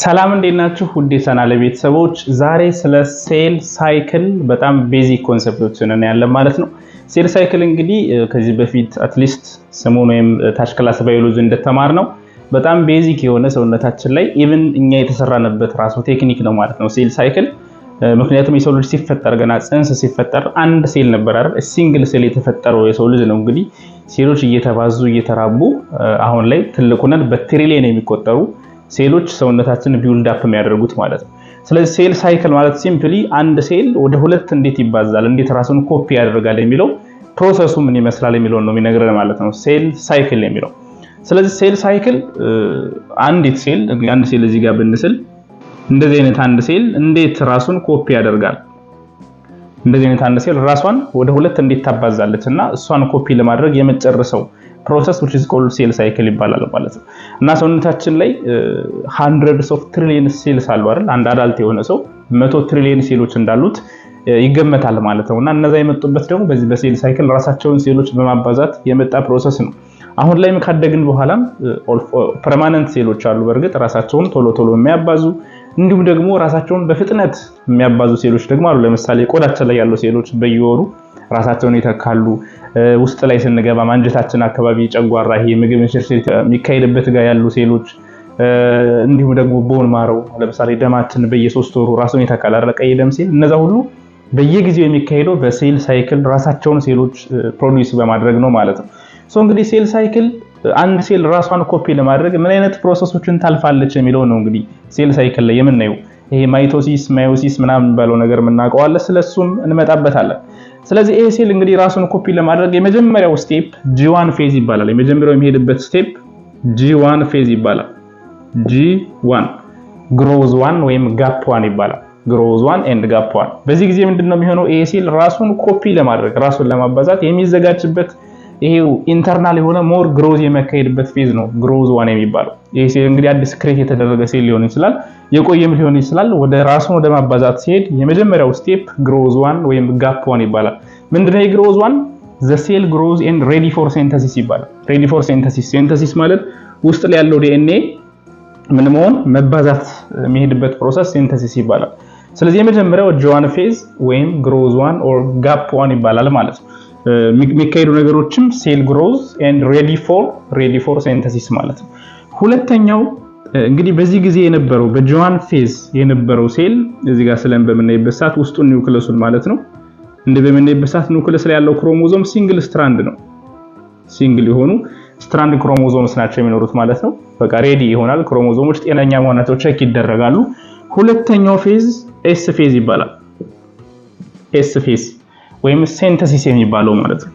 ሰላም እንዴት ናችሁ? ውድ የቻናሌ ቤተሰቦች ዛሬ ስለ ሴል ሳይክል በጣም ቤዚክ ኮንሰፕቶችን እናያለን ማለት ነው። ሴል ሳይክል እንግዲህ ከዚህ በፊት አትሊስት ስሙን ወይም ታች ክላስ ባዮሎጂ እንደተማርነው በጣም ቤዚክ የሆነ ሰውነታችን ላይ ኢቭን እኛ የተሰራነበት ራሱ ቴክኒክ ነው ማለት ነው ሴል ሳይክል። ምክንያቱም የሰው ልጅ ሲፈጠር ገና ጽንስ ሲፈጠር አንድ ሴል ነበር አይደል? ሲንግል ሴል የተፈጠረው የሰው ልጅ ነው። እንግዲህ ሴሎች እየተባዙ እየተራቡ አሁን ላይ ትልቁነን በትሪሊየን የሚቆጠሩ ሴሎች ሰውነታችን ቢውልድ አፕ የሚያደርጉት ማለት ነው። ስለዚህ ሴል ሳይክል ማለት ሲምፕሊ አንድ ሴል ወደ ሁለት እንዴት ይባዛል፣ እንዴት ራሱን ኮፒ ያደርጋል የሚለው ፕሮሰሱ ምን ይመስላል የሚለው ነው የሚነግረን ማለት ነው ሴል ሳይክል የሚለው። ስለዚህ ሴል ሳይክል አንድ ሴል እዚህ ጋር ብንስል እንደዚህ አይነት አንድ ሴል እንዴት ራሱን ኮፒ ያደርጋል፣ እንደዚህ አይነት አንድ ሴል ራሷን ወደ ሁለት እንዴት ታባዛለች እና እሷን ኮፒ ለማድረግ የመጨረሰው ፕሮሰስ which is called cell cycle ይባላል ማለት ነው። እና ሰውነታችን ላይ hundreds of trillion cells አሉ አይደል? አንድ አዳልት የሆነ ሰው 100 ትሪሊየን ሴሎች እንዳሉት ይገመታል ማለት ነው። እና እነዛ የመጡበት ደግሞ በዚህ በሴል ሳይክል ራሳቸውን ሴሎች በማባዛት የመጣ ፕሮሰስ ነው። አሁን ላይ ካደግን በኋላም ፐርማነንት ሴሎች አሉ በርግጥ ራሳቸውን ቶሎ የሚያባዙ፣ እንዲሁም ደግሞ ራሳቸውን በፍጥነት የሚያባዙ ሴሎች ደግሞ አሉ። ለምሳሌ ቆዳችን ላይ ያሉ ሴሎች በየወሩ ራሳቸውን ይተካሉ። ውስጥ ላይ ስንገባ አንጀታችን አካባቢ ጨጓራ ይሄ ምግብ እንሽርሽር የሚካሄድበት ጋር ያሉ ሴሎች፣ እንዲሁም ደግሞ ቦን ማረው ለምሳሌ ደማችን በየ3 ወሩ ራሱን ይተካል አይደል? ቀይ ደም ሴል እነዛ ሁሉ በየጊዜው የሚካሄደው በሴል ሳይክል ራሳቸውን ሴሎች ፕሮዲዩስ በማድረግ ነው ማለት ነው። እንግዲህ ሴል ሳይክል አንድ ሴል ራሷን ኮፒ ለማድረግ ምን አይነት ፕሮሰሶችን ታልፋለች የሚለው ነው እንግዲህ ሴል ሳይክል ላይ የምናየው። ይሄ ማይቶሲስ ማዮሲስ ምናምን ባለው ነገር የምናውቀዋለን፣ ስለሱም እንመጣበታለን። ስለዚህ ይሄ ሴል እንግዲህ ራሱን ኮፒ ለማድረግ የመጀመሪያው ስቴፕ G1 ፌዝ ይባላል። የመጀመሪያው የሚሄድበት ስቴፕ G1 ፌዝ ይባላል። G1 ግሮዝ 1 ወይም ጋፕ 1 ይባላል። ግሮዝ 1 ኤንድ ጋፕ 1። በዚህ ጊዜ ምንድነው የሚሆነው? ይሄ ሴል ራሱን ኮፒ ለማድረግ ራሱን ለማባዛት የሚዘጋጅበት ይሄው ኢንተርናል የሆነ ሞር ግሮዝ የሚያካሄድበት ፌዝ ነው ግሮዝ 1 የሚባለው። ይሄ ሴል እንግዲህ አዲስ ክሬት የተደረገ ሴል ሊሆን ይችላል፣ የቆየም ሊሆን ይችላል። ወደ ራሱን ወደ ማባዛት ሲሄድ የመጀመሪያው ስቴፕ ግሮዝ 1 ወይም ጋፕ 1 ይባላል። ምንድነው የግሮዝ 1? the cell grows and ready for synthesis ይባላል። ready for synthesis ሲንተሲስ ማለት ውስጥ ላይ ያለው ዲኤንኤ ምን መሆን መባዛት የሚሄድበት ፕሮሰስ ሲንተሲስ ይባላል። ስለዚህ የመጀመሪያው G1 ፌዝ ወይም ግሮዝ 1 or ጋፕ 1 ይባላል ማለት ነው። የሚካሄዱ ነገሮችም ሴል ግሮዝ and ready for synthesis ማለት ነው። ሁለተኛው እንግዲህ በዚህ ጊዜ የነበረው በጂ1 ፌዝ የነበረው ሴል እዚህ ጋር ስለን በመናይበት ሰዓት ውስጡን ኒውክለሱን ማለት ነው በመናይበት ሰዓት ኒውክለስ ላይ ያለው ክሮሞዞም ሲንግል ስትራንድ ነው። ሲንግል የሆኑ ስትራንድ ክሮሞዞምስ ናቸው የሚኖሩት ማለት ነው። በቃ ሬዲ ይሆናል። ክሮሞዞሞች ጤነኛ መሆናቸው ቼክ ይደረጋሉ። ሁለተኛው ፌዝ ኤስ ፌዝ ይባላል። ኤስ ፌዝ ወይም ሲንተሲስ የሚባለው ማለት ነው።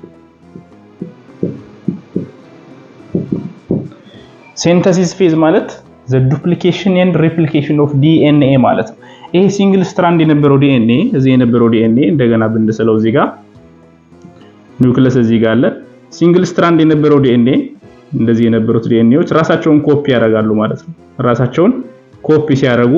ሲንተሲስ ፌዝ ማለት the duplication and replication of DNA ማለት ነው። ይሄ ሲንግል ስትራንድ የነበረው DNA እዚህ የነበረው DNA እንደገና ብንስለው እዚህ ጋር ኒውክለስ እዚህ ጋር አለ። ሲንግል ስትራንድ የነበረው DNA እንደዚህ የነበሩት DNAዎች ራሳቸውን ኮፒ ያደርጋሉ ማለት ነው። ራሳቸውን ኮፒ ሲያደርጉ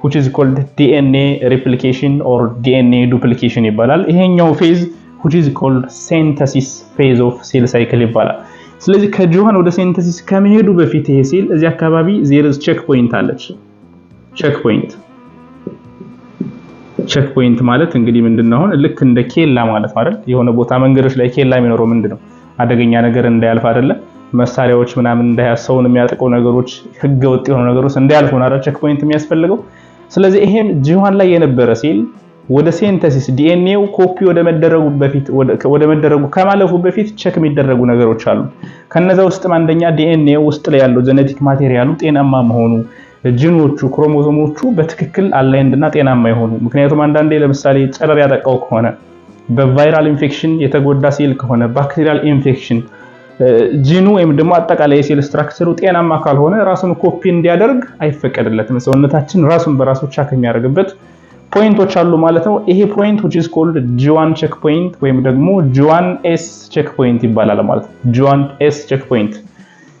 which is called DNA replication or DNA duplication ይባላል። ይሄኛው ፌዝ which is called synthesis phase of cell cycle ይባላል። ስለዚህ ከጂ1 ወደ ሲንተሲስ ከመሄዱ በፊት ይሄ ሴል እዚህ አካባቢ there is check point አለች። check point ማለት እንግዲህ ምንድነው አሁን ልክ እንደ ኬላ ማለት አይደል? የሆነ ቦታ መንገዶች ላይ ኬላ የሚኖረው ምንድነው? አደገኛ ነገር እንዳያልፍ አይደለ? መሳሪያዎች ምናምን እንዳያሰውን የሚያጠቁ ነገሮች፣ ህገ ወጥ የሆኑ ነገሮች እንዳያልፉ ነው አይደል ቼክ ፖይንት የሚያስፈልገው። ስለዚህ ይሄም ጂ1 ላይ የነበረ ሴል ወደ ሲንተሲስ ዲኤንኤው ኮፒ ወደ መደረጉ ከማለፉ በፊት ቼክ የሚደረጉ ነገሮች አሉ። ከነዛ ውስጥ አንደኛ ዲኤንኤው ውስጥ ላይ ያለው ጄኔቲክ ማቴሪያሉ ጤናማ መሆኑ፣ ጂኖቹ ክሮሞዞሞቹ በትክክል አላይንድ እና ጤናማ ይሆኑ። ምክንያቱም አንዳንዴ ለምሳሌ ጨረር ያጠቃው ከሆነ፣ በቫይራል ኢንፌክሽን የተጎዳ ሴል ከሆነ፣ ባክቴሪያል ኢንፌክሽን ጂኑ ወይም ደግሞ አጠቃላይ የሴል ስትራክቸሩ ጤናማ ካልሆነ ራሱን ኮፒ እንዲያደርግ አይፈቀድለትም። ሰውነታችን ራሱን በራሱ ቼክ የሚያደርግበት ፖይንቶች አሉ ማለት ነው። ይሄ ፖይንት which is called G1 check point ወይም ደግሞ G1S check point ይባላል ማለት ነው። G1S check point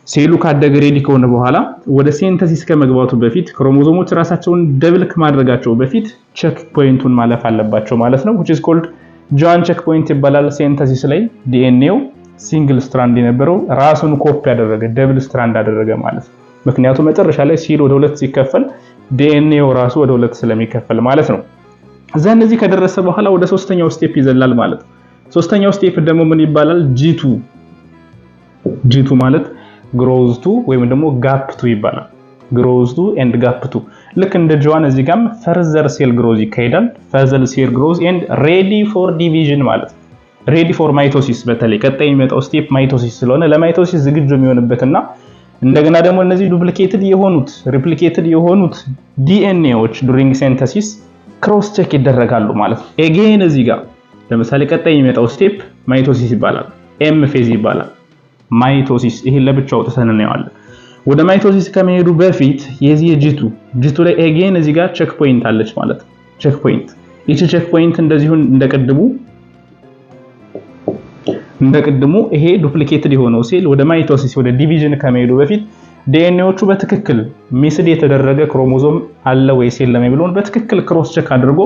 ሴሉ ካደገ ሬዲ ከሆነ በኋላ ወደ ሲንተሲስ ከመግባቱ በፊት ክሮሞዞሞች ራሳቸውን ደብል ከማድረጋቸው በፊት ቼክ ፖይንቱን ማለፍ አለባቸው ማለት ነው። which is called G1 check point ይባላል። ሲንተሲስ ላይ ዲኤንኤው ሲንግል ስትራንድ የነበረው ራሱን ኮፒ ያደረገ ደብል ስትራንድ አደረገ ማለት ነው። ምክንያቱም መጨረሻ ላይ ሴል ወደ ሁለት ሲከፈል ዲኤንኤው ራሱ ወደ ሁለት ስለሚከፈል ማለት ነው። ዘን እዚህ ከደረሰ በኋላ ወደ ሶስተኛው ስቴፕ ይዘላል ማለት ነው። ሶስተኛው ስቴፕ ደግሞ ምን ይባላል? ጂ2 ማለት ግሮዝ ቱ ወይም ደግሞ ጋፕ ቱ ይባላል። ግሮዝ ቱ ኤንድ ጋፕ ቱ ልክ እንደ ጆዋን እዚህ ጋርም ፈርዘር ሴል ግሮዝ ይካሄዳል። ፈርዘር ሴል ግሮዝ ኤንድ ሬዲ ፎር ዲቪዥን ማለት ነው። ሬዲ ፎር ማይቶሲስ በተለይ ቀጣይ የሚመጣው ስቴፕ ማይቶሲስ ስለሆነ ለማይቶሲስ ዝግጁ የሚሆንበትና እንደገና ደግሞ እነዚህ ሪፕሊኬትድ የሆኑት ዲኤንኤዎች ዱሪንግ ሲንተሲስ ክሮስ ቼክ ይደረጋሉ ማለት ነው። ኤጌን እዚህ ጋር ለምሳሌ ቀጣይ የሚመጣው ስቴፕ ማይቶሲስ ይባላል። ኤም ፌዝ ይባላል። ማይቶሲስ ይሄን ለብቻው አውጥተን እናየዋለን። ወደ ማይቶሲስ ከመሄዱ በፊት የዚህ ጂቱ ላይ ኤጌን እዚህ ጋር ቼክ ፖይንት አለች ማለት ነው። ቼክ ፖይንት ይቺ ቼክ ፖይንት እንደዚሁ እንደቀድሙ ይሄ ዱፕሊኬትድ የሆነው ሴል ወደ ማይቶሲስ ወደ ዲቪዥን ከመሄዱ በፊት ዲኤንኤዎቹ በትክክል ሚስድ የተደረገ ክሮሞዞም አለ ወይ ሴል ለማይብሎን በትክክል ክሮስ ቼክ አድርጎ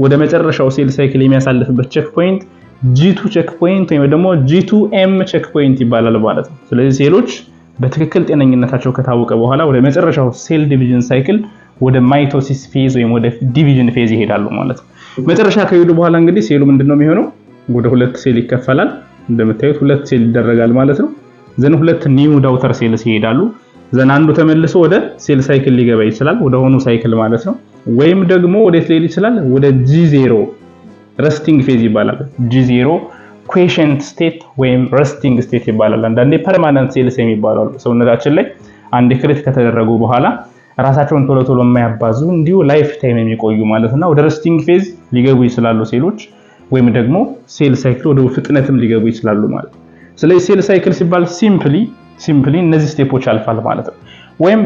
ወደ መጨረሻው ሴል ሳይክል የሚያሳልፍበት ቼክ ፖይንት ጂ2 ቼክ ፖይንት ወይም ደግሞ ጂ2ኤም ቼክ ፖይንት ይባላል ማለት ነው። ስለዚህ ሴሎች በትክክል ጤነኝነታቸው ከታወቀ በኋላ ወደ መጨረሻው ሴል ዲቪዥን ሳይክል ወደ ማይቶሲስ ፌዝ ወይም ወደ ዲቪዥን ፌዝ ይሄዳሉ ማለት ነው። መጨረሻ ከሄዱ በኋላ እንግዲህ ሴሉ ምንድነው የሚሆነው? ወደ ሁለት ሴል ይከፈላል። እንደምታዩት ሁለት ሴል ይደረጋል ማለት ነው። ዘን ሁለት ኒው ዳውተር ሴልስ ይሄዳሉ። ዘን አንዱ ተመልሶ ወደ ሴል ሳይክል ሊገባ ይችላል፣ ወደ ሆኑ ሳይክል ማለት ነው። ወይም ደግሞ ወዴት ሊሄድ ይችላል? ወደ G0 ረስቲንግ ፌዝ ይባላል። G0 ኩዌሽንት ስቴት ወይም ረስቲንግ ስቴት ይባላል። አንዳንዴ ፐርማነንት ሴልስ የሚባላሉ ሰውነታችን ላይ አንድ ክሬት ከተደረጉ በኋላ ራሳቸውን ቶሎ የማያባዙ እንዲሁ ላይፍ ታይም የሚቆዩ ማለትና ወደ ረስቲንግ ፌዝ ሊገቡ ይችላሉ ሴሎች፣ ወይም ደግሞ ሴል ሳይክል ወደ ፍጥነትም ሊገቡ ይችላሉ ማለት ነው። ስለዚህ ሴል ሳይክል ሲባል ሲምፕሊ እነዚህ ስቴፖች ያልፋል ማለት ነው። ወይም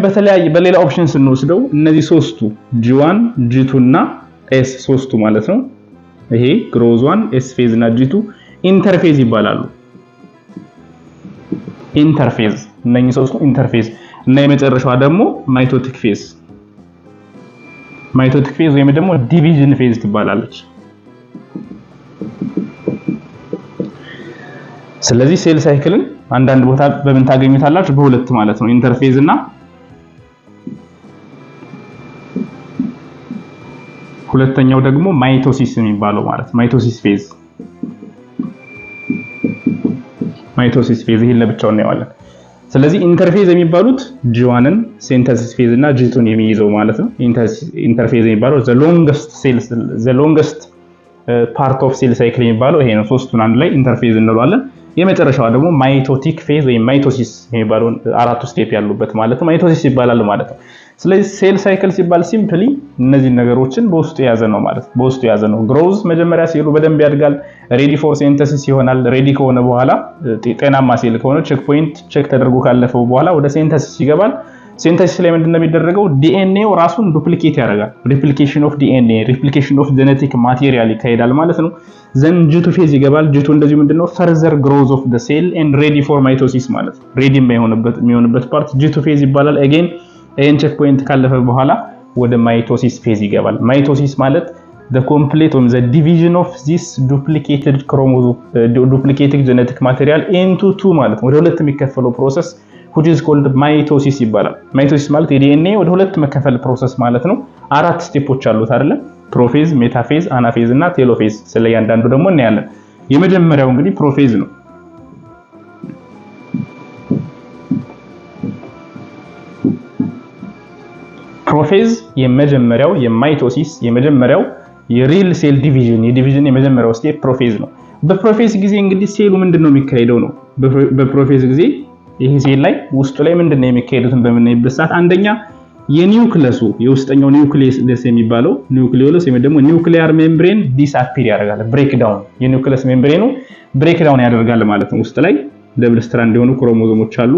በሌላ ኦፕሽን ስንወስደው እነዚህ ሶስቱ G1 G2 እና S ሶስቱ ማለት ነው። ይሄ ግሮዝ 1 S ፌዝ እና G2 ኢንተርፌዝ ይባላሉ። ኢንተርፌዝ እነኚህ ሶስቱ ኢንተርፌዝ እና የመጨረሻዋ ደግሞ ማይቶቲክ ፌዝ ወይም ደግሞ ዲቪዥን ፌዝ ትባላለች። ስለዚህ ሴል ሳይክልን አንዳንድ ቦታ በምን ታገኙታላችሁ? በሁለት ማለት ነው። ኢንተርፌዝ እና ሁለተኛው ደግሞ ማይቶሲስ የሚባለው ማለት ማይቶሲስ ፌዝ ይሄን ለብቻው እናየዋለን። ስለዚህ ኢንተርፌዝ የሚባሉት G1ን ሲንተሲስ ፌዝ እና G2ን የሚይዘው ማለት ነው። ኢንተርፌዝ የሚባለው the longest part of cell cycle የሚባለው ይሄ ነው። ሶስቱን አንድ ላይ ኢንተርፌዝ እንለዋለን። የመጨረሻው ደግሞ ማይቶቲክ ፌዝ ወይም ማይቶሲስ የሚባለው አራቱ ስቴፕ ያሉበት ማለት ነው። ማይቶሲስ ይባላል ማለት ነው። ስለዚህ ሴል ሳይክል ሲባል ሲምፕሊ እነዚህ ነገሮችን በውስጡ የያዘ ነው ማለት ነው። በውስጡ የያዘ ነው። ግሮዝ መጀመሪያ ሴሉ በደንብ ያድጋል፣ ሬዲ ፎር ሲንተሲስ ይሆናል። ሬዲ ከሆነ በኋላ ጤናማ ሴል ከሆነ ቼክ ፖይንት ቼክ ተደርጎ ካለፈው በኋላ ወደ ሲንተሲስ ይገባል። ሲንተሲስ ላይ ምንድነው የሚደረገው? ዲኤንኤው ራሱን ዱፕሊኬት ያደርጋል። ሪፕሊኬሽን ኦፍ ዲኤንኤ ሪፕሊኬሽን ኦፍ ጄኔቲክ ማቴሪያል ይካሄዳል ማለት ነው። ዘን G2 ፌዝ ይገባል። G2 እንደዚህ ምንድነው ፈርዘር ግሮዝ ኦፍ ዘ ሴል ኤንድ ሬዲ ፎር ማይቶሲስ ማለት ነው። ሬዲ የሚሆንበት ፓርት G2 ፌዝ ይባላል። አጌን ኤን ቼክ ፖይንት ካለፈ በኋላ ወደ ማይቶሲስ ፌዝ ይገባል። ማይቶሲስ ማለት the complete or the division of this duplicated genetic material into two ማለት ነው። ወደ ሁለት የሚከፈለው ፕሮሰስ which is called mitosis ይባላል። ማይቶሲስ ማለት የዲኤንኤ ወደ ሁለት መከፈል ፕሮሰስ ማለት ነው። አራት ስቴፖች አሉት አይደለ? ፕሮፌዝ፣ ሜታፌዝ፣ አናፌዝ እና ቴሎፌዝ። ስለያንዳንዱ ደግሞ እናያለን። የመጀመሪያው እንግዲህ ፕሮፌዝ ነው። ፕሮፌዝ የመጀመሪያው የማይቶሲስ የመጀመሪያው የሪል ሴል ዲቪዥን የመጀመሪያው ስቴፕ ፕሮፌዝ ነው። በፕሮፌዝ ጊዜ እንግዲህ ሴሉ ምንድነው የሚካሄደው ነው። በፕሮፌዝ ጊዜ ይሄ ሴል ላይ ውስጡ ላይ ምንድነው የሚካሄዱትን በምናይበት ሰዓት አንደኛ የኒውክለሱ የውስጠኛው ኒውክሊየስ የሚባለው ኒውክሊዮለስ ወይም ደግሞ ኒውክሊየር ሜምብሬን ዲስአፒር ያደርጋል። ብሬክዳውን የኒውክሊየስ ሜምብሬኑ ብሬክዳውን ያደርጋል ማለት ነው። ውስጥ ላይ ደብል ስትራንድ የሆኑ ክሮሞዞሞች አሉ።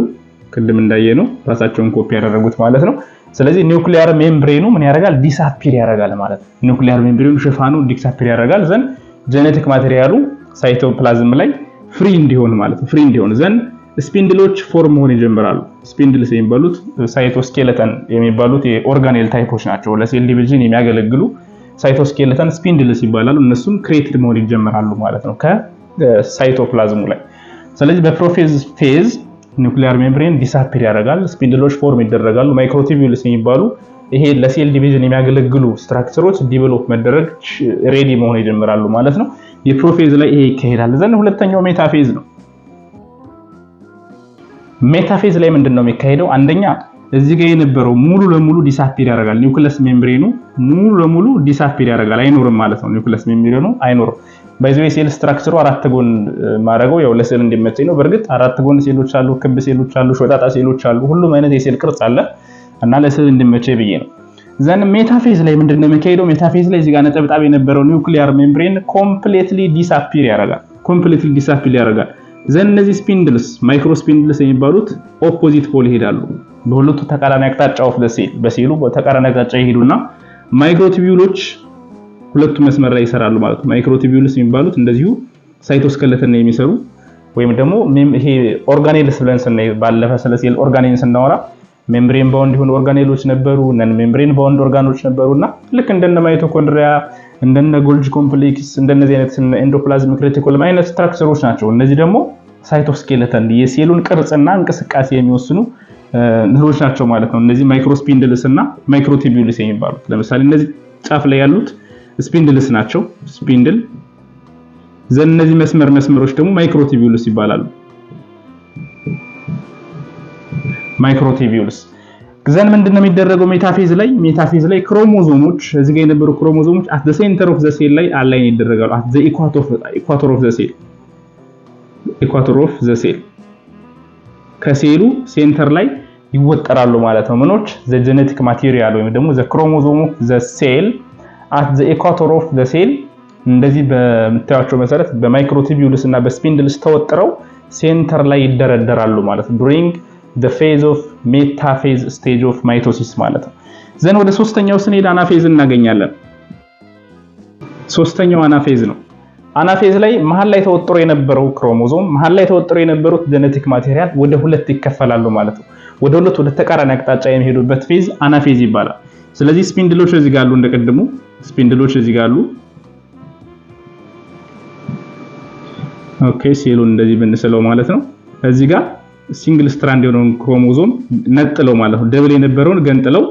ቅድም እንዳየነው ራሳቸውን ኮፒ ያደረጉት ማለት ነው። ስለዚህ ኒውክሊየር ሜምብሬኑ ምን ያደርጋል? ዲስአፒር ያደርጋል ማለት ነው። ኒውክሊየር ሜምብሬኑ ሽፋኑ ዲስአፒር ያደርጋል። ዘን ጄኔቲክ ማቴሪያሉ ሳይቶፕላዝም ላይ ፍሪ እንዲሆን ማለት ነው። ፍሪ እንዲሆን ዘን ስፒንድሎች ፎርም መሆን ይጀምራሉ። ስፒንድልስ የሚባሉት ሳይቶስኬለተን የሚባሉት የኦርጋኔል ታይፖች ናቸው። ለሴል ዲቪዥን የሚያገለግሉ ሳይቶስኬለተን ስፒንድልስ ይባላሉ። እነሱም ክሬትድ መሆን ይጀምራሉ ማለት ነው ከሳይቶፕላዝሙ ላይ። ስለዚህ በፕሮፌዝ ፌዝ ኒውክሊየር ሜምብሬን ዲስአፒር ያደርጋል። ስፒንድሎች ፎርም ይደረጋሉ። ማይክሮቲቢዩልስ የሚባሉ ይሄ ለሴል ዲቪዥን የሚያገለግሉ ስትራክቸሮች ዲቨሎፕ መደረግ ሬዲ መሆን ይጀምራሉ ማለት ነው። የፕሮፌዝ ላይ ይሄ ይካሄዳል። ዘን ሁለተኛው ሜታፌዝ ነው። ሜታፌዝ ላይ ምንድነው የሚካሄደው? አንደኛ እዚህ ጋር የነበረው ሙሉ ለሙሉ ዲሳፒር ያደርጋል። ኒውክለስ ሜምብሬኑ ሙሉ ለሙሉ ዲሳፒር ያደርጋል፣ አይኖርም ማለት ነው። ኒውክለስ ሜምብሬኑ አይኖርም። ባይዘው የሴል ስትራክቸሩ አራት ጎን ማድረገው ያው ለሴል እንዲመቸኝ ነው። በእርግጥ አራት ጎን ሴሎች አሉ፣ ክብ ሴሎች አሉ፣ ሾጣጣ ሴሎች አሉ፣ ሁሉም አይነት የሴል ቅርጽ አለ እና ለሴል እንዲመቸኝ ብዬ ነው። ዘን ሜታፌዝ ላይ ምንድነው የሚካሄደው? ሜታፌዝ ላይ እዚህ ጋር ነጠብጣብ የነበረው ኒውክሊየር ሜምብሬን ኮምፕሊትሊ ዲሳፒር ያደርጋል። ዘን እነዚህ ስፒንድልስ ማይክሮ ስፒንድልስ የሚባሉት ኦፖዚት ፖል ይሄዳሉ። በሁለቱ ተቃራኒ አቅጣጫ ኦፍ ዘ ሴል በሴሉ ተቃራኒ አቅጣጫ ይሄዱና ማይክሮቲቢዩሎች ሁለቱ መስመር ላይ ይሰራሉ ማለት ነው። ማይክሮቲቢዩልስ የሚባሉት እንደዚሁ ሳይቶስኬለተን የሚሰሩ ወይም ደግሞ ይሄ ኦርጋኔልስ ብለን ስናይ ባለፈ ስለ ሴል ኦርጋኔል ስናወራ ሜምብሬን ባውንድ የሆኑ ኦርጋኔሎች ነበሩ፣ ነን ሜምብሬን ባውንድ ኦርጋኖች ነበሩና ልክ እንደነ ማይቶኮንድሪያ እንደነ ጎልጂ ኮምፕሌክስ እንደነዚህ አይነት ኤንዶፕላዝሚክ ሬቲኩለም አይነት ስትራክቸሮች ናቸው። እነዚህ ደግሞ ሳይቶስኬለተን የሴሉን ቅርጽና እንቅስቃሴ የሚወስኑ እንትኖች ናቸው ማለት ነው። እነዚህ ማይክሮስፒንድልስ እና ማይክሮቲቢዩልስ የሚባሉት ለምሳሌ እነዚህ ጫፍ ላይ ያሉት ስፒንድልስ ናቸው። ስፒንድል ዘን እነዚህ መስመሮች ደግሞ ማይክሮቲቢዩልስ ይባላሉ። ማይክሮቲቢዩልስ ዘን ምንድነው የሚደረገው? ሜታፌዝ ላይ ክሮሞዞሞች እዚህ ጋር የነበሩ ክሮሞዞሞች አት ዘ ሴንተር ኦፍ ዘ ሴል ላይ አላይን ይደረጋሉ። አት ዘ ኢኳቶር ኦፍ ዘ ሴል ከሴሉ ሴንተር ላይ ይወጠራሉ ማለት ነው። ምኖች ዘ ጄኔቲክ ማቴሪያል ወይም ደግሞ ዘ ክሮሞዞም ኦፍ ዘ ሴል አት ዘ ኢኳቶር ኦፍ ዘ ሴል እንደዚህ በምታዩቸው መሰረት በማይክሮቲቢዩልስ እና በስፒንድልስ ተወጥረው ሴንተር ላይ ይደረደራሉ ማለት ነው። ዱሪንግ the phase of metaphase stage of mitosis ማለት ነው። ዘን ወደ ሶስተኛው ስንሄድ አናፌዝ እናገኛለን። ሶስተኛው አናፌዝ ነው። አናፌዝ ላይ መሃል ላይ ተወጥሮ የነበረው ክሮሞዞም መሃል ላይ ተወጥሮ የነበሩት ጄኔቲክ ማቴሪያል ወደ ሁለት ይከፈላሉ ማለት ነው። ወደ ተቃራኒ አቅጣጫ የሚሄዱበት ፌዝ አናፌዝ ይባላል። ስለዚህ ስፒንድሎች እዚህ ጋር አሉ፣ እንደቀድሙ ስፒንድሎች እዚህ ጋር አሉ። ኦኬ ሴሉን እንደዚህ ብንስለው ማለት ነው። እዚህ ጋር ሲንግል ስትራንድ የሆነውን ክሮሞዞም ነጥለው ማለት ነው። ደብል የነበረውን ገንጥለው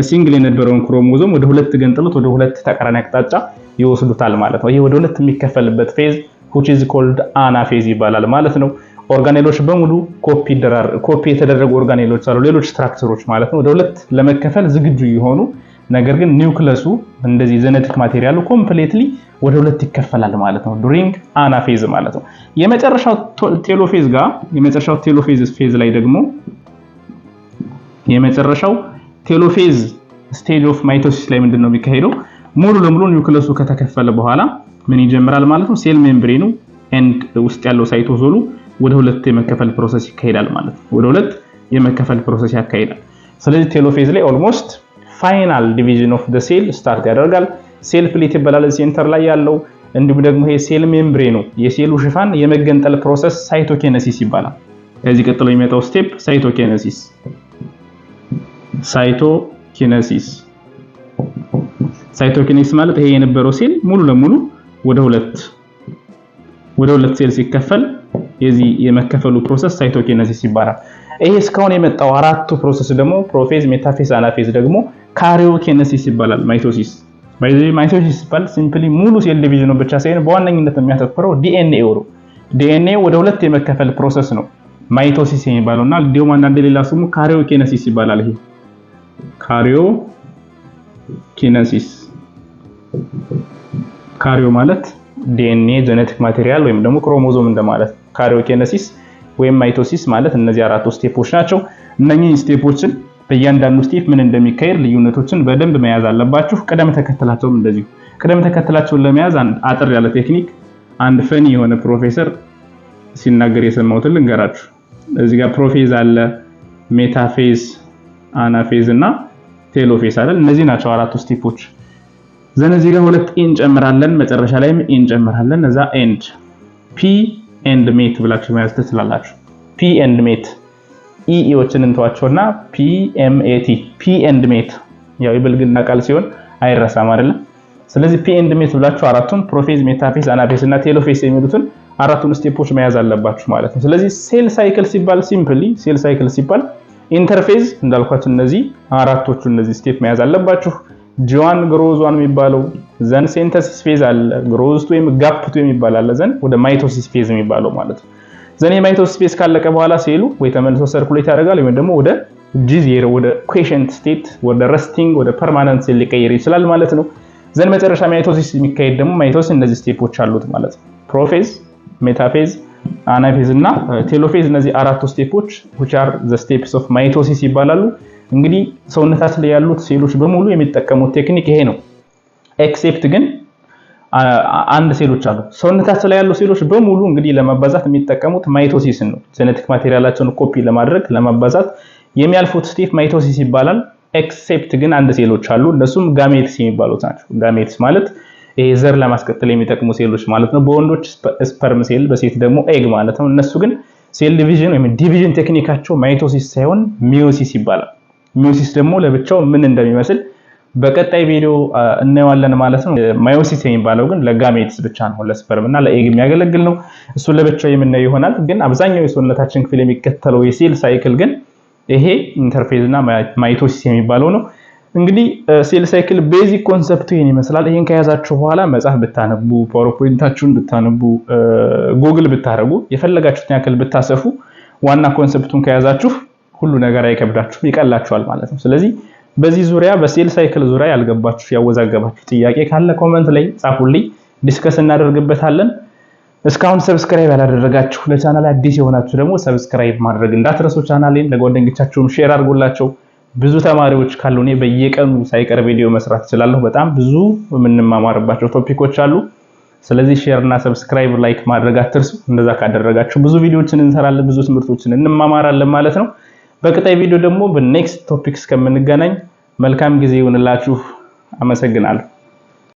ሲንግል የነበረውን ክሮሞዞም ወደ ሁለት ገንጥሉት ወደ ሁለት ተቃራኒ አቅጣጫ ይወስዱታል ማለት ነው። ይሄ ወደ ሁለት የሚከፈልበት ፌዝ which is called አናፌዝ ይባላል ማለት ነው። ኦርጋኔሎች በሙሉ ኮፒ የተደረጉ ኦርጋኔሎች አሉ፣ ሌሎች ስትራክቸሮች ማለት ነው። ወደ ሁለት ለመከፈል ዝግጁ የሆኑ ነገር ግን ኒውክለሱ እንደዚህ ጄኔቲክ ማቴሪያሉ ኮምፕሊትሊ ወደ ሁለት ይከፈላል ማለት ነው። ዱሪንግ አናፌዝ ማለት ነው። የመጨረሻው ቴሎፌዝ ፌዝ ላይ ደግሞ የመጨረሻው ቴሎፌዝ ስቴጅ ኦፍ ማይቶሲስ ላይ ምንድነው የሚካሄደው? ሙሉ ለሙሉ ኒውክለሱ ከተከፈለ በኋላ ምን ይጀምራል ማለት ነው? ሴል ሜምብሬኑ ኤንድ ውስጥ ያለው ሳይቶዞሉ ወደ ሁለት የመከፈል ፕሮሰስ ይካሄዳል ማለት ነው። ወደ ሁለት የመከፈል ፕሮሰስ ያካሂዳል። ስለዚህ ቴሎፌዝ ላይ ኦልሞስት ፋይናል ዲቪዥን ኦፍ ዘ ሴል ስታርት ያደርጋል። ሴል ፕሌት ይባላል ሴንተር ላይ ያለው። እንዲሁም ደግሞ ይሄ ሴል ሜምብሬኑ የሴሉ ሽፋን የመገንጠል ፕሮሰስ ሳይቶኬነሲስ ይባላል። ከዚህ ቀጥሎ የሚመጣው ስቴፕ ሳይቶኬነሲስ ማለት ይሄ የነበረው ሴል ሙሉ ለሙሉ ወደ ሁለት ሴል ሲከፈል የዚህ የመከፈሉ ፕሮሰስ ሳይቶኬነሲስ ይባላል። ይሄ እስካሁን የመጣው አራቱ ፕሮሰስ ደግሞ ፕሮፌዝ፣ ሜታፌዝ፣ አናፌዝ ደግሞ ካሪዮኬነሲስ ይባላል። ማይቶሲስ ሲባል ሲምፕሊ ሙሉ ሴል ዲቪዥን ብቻ ሳይሆን በዋነኝነት የሚያተኩረው ዲኤንኤው ነው። ዲኤንኤው ወደ ሁለት የመከፈል ፕሮሰስ ነው ማይቶሲስ የሚባለውና እንዲሁም አንዳንድ ሌላ ስሙ ካሪዮኬነሲስ ይባላል። ይሄ ካሪዮ ማለት ዲኤንኤ ጄኔቲክ ማቴሪያል ወይም ደግሞ ክሮሞዞም እንደማለት። ካሪዮኬነሲስ ወይም ማይቶሲስ ማለት እነዚህ አራቱ ስቴፖች ናቸው። እነኚህ ስቴፖችን በእያንዳንዱ ስቴፕ ምን እንደሚካሄድ ልዩነቶችን በደንብ መያዝ አለባችሁ። ቅደም ተከተላቸውም እንደዚሁ። ቅደም ተከተላቸውን ለመያዝ አጥር ያለ ቴክኒክ አንድ ፈኒ የሆነ ፕሮፌሰር ሲናገር የሰማሁትን ልንገራችሁ። እዚህ ጋር ፕሮፌዝ አለ፣ ሜታፌዝ፣ አናፌዝ እና ቴሎፌዝ አለ። እነዚህ ናቸው አራቱ ስቴፖች። ዘን እዚህ ጋር ሁለት ኢን ጨምራለን፣ መጨረሻ ላይም ኢን ጨምራለን። እዛ ኤንድ ፒ ኤንድ ሜት ብላችሁ መያዝ ትችላላችሁ። ፒ ኤንድ ሜት ኢዎችን እንተዋቸውና ፒኤምኤቲ ፒ ኤንድ ሜት ያው የብልግና ቃል ሲሆን አይረሳም አይደል? ስለዚህ ፒ ኤንድ ሜት ብላችሁ አራቱን ፕሮፌዝ፣ ሜታፌዝ፣ አናፌዝ እና ቴሎፌዝ የሚሉትን አራቱን ስቴፖች መያዝ አለባችሁ ማለት ነው። ስለዚህ ሴል ሳይክል ሲባል ሲምፕሊ ሴል ሳይክል ሲባል ኢንተርፌዝ እንዳልኳችሁ እነዚህ አራቶቹ እነዚህ ስቴፕ መያዝ አለባችሁ። ጂ1 ግሮዝ 1 የሚባለው ዘን ሲንተሲስ ፌዝ አለ፣ ግሮዝ 2 ወይም ጋፕ 2 የሚባል አለ፣ ዘን ወደ ማይቶሲስ ፌዝ የሚባለው ማለት ነው። ዘን የማይቶሲስ ፌዝ ካለቀ በኋላ ሴሉ ወይ ተመልሶ ሰርኩሌት ያደርጋል ወይም ደግሞ ወደ ጂ0 ወደ ኩዌሸንት ስቴት ወደ ረስቲንግ ወደ ፐርማነንት ሴል ሊቀየር ይችላል ማለት ነው። ዘን መጨረሻ ማይቶሲስ የሚካሄድ ደግሞ ማይቶሲስ እነዚህ ስቴፖች አሉት ማለት ነው። ፕሮፌዝ፣ ሜታፌዝ፣ አናፌዝ እና ቴሎፌዝ እነዚህ አራቱ ስቴፖች which are the steps of mitosis ይባላሉ። እንግዲህ ሰውነታችን ላይ ያሉት ሴሎች በሙሉ የሚጠቀሙት ቴክኒክ ይሄ ነው። ኤክሴፕት ግን አንድ ሴሎች አሉ። ሰውነታችን ላይ ያሉ ሴሎች በሙሉ እንግዲህ ለማባዛት የሚጠቀሙት ማይቶሲስ ነው። ጄኔቲክ ማቴሪያላቸውን ኮፒ ለማድረግ ለማባዛት የሚያልፉት ስቴፕ ማይቶሲስ ይባላል። ኤክሴፕት ግን አንድ ሴሎች አሉ። እነሱም ጋሜትስ የሚባሉት ናቸው። ጋሜትስ ማለት ይሄ ዘር ለማስቀጠል የሚጠቅሙ ሴሎች ማለት ነው። በወንዶች ስፐርም ሴል፣ በሴት ደግሞ ኤግ ማለት ነው። እነሱ ግን ሴል ዲቪዥን ወይም ዲቪዥን ቴክኒካቸው ማይቶሲስ ሳይሆን ሚዮሲስ ይባላል። ሚዮሲስ ደግሞ ለብቻው ምን እንደሚመስል በቀጣይ ቪዲዮ እናየዋለን ማለት ነው። ማዮሲስ የሚባለው ግን ለጋሜትስ ብቻ ነው፣ ለስፐርም እና ለኤግ የሚያገለግል ነው። እሱ ለብቻው የምናየው ይሆናል። ግን አብዛኛው የሰውነታችን ክፍል የሚከተለው የሴል ሳይክል ግን ይሄ ኢንተርፌዝ እና ማይቶሲስ የሚባለው ነው። እንግዲህ ሴል ሳይክል ቤዚክ ኮንሰፕቱ ይሄን ይመስላል። ይሄን ከያዛችሁ በኋላ መጽሐፍ ብታነቡ፣ ፓወርፖይንታችሁን ብታነቡ፣ ጉግል ብታረጉ፣ የፈለጋችሁትን ያክል ብታሰፉ ዋና ኮንሰፕቱን ከያዛችሁ ሁሉ ነገር አይከብዳችሁም፣ ይቀላችኋል ማለት ነው። ስለዚህ በዚህ ዙሪያ በሴል ሳይክል ዙሪያ ያልገባችሁ ያወዛገባችሁ ጥያቄ ካለ ኮሜንት ላይ ጻፉልኝ፣ ዲስከስ እናደርግበታለን። እስካሁን ሰብስክራይብ ያላደረጋችሁ ለቻናል አዲስ የሆናችሁ ደግሞ ሰብስክራይብ ማድረግ እንዳትረሱ። ቻናሌን ለጓደኞቻችሁም ሼር አድርጉላቸው። ብዙ ተማሪዎች ካሉ እኔ በየቀኑ ሳይቀር ቪዲዮ መስራት እችላለሁ። በጣም ብዙ የምንማማርባቸው ቶፒኮች አሉ። ስለዚህ ሼር እና ሰብስክራይብ ላይክ ማድረግ አትርሱ። እንደዛ ካደረጋችሁ ብዙ ቪዲዮዎችን እንሰራለን፣ ብዙ ትምህርቶችን እንማማራለን ማለት ነው። በቀጣይ ቪዲዮ ደግሞ በኔክስት ቶፒክ እስከምንገናኝ መልካም ጊዜ ይሁንላችሁ። አመሰግናለሁ።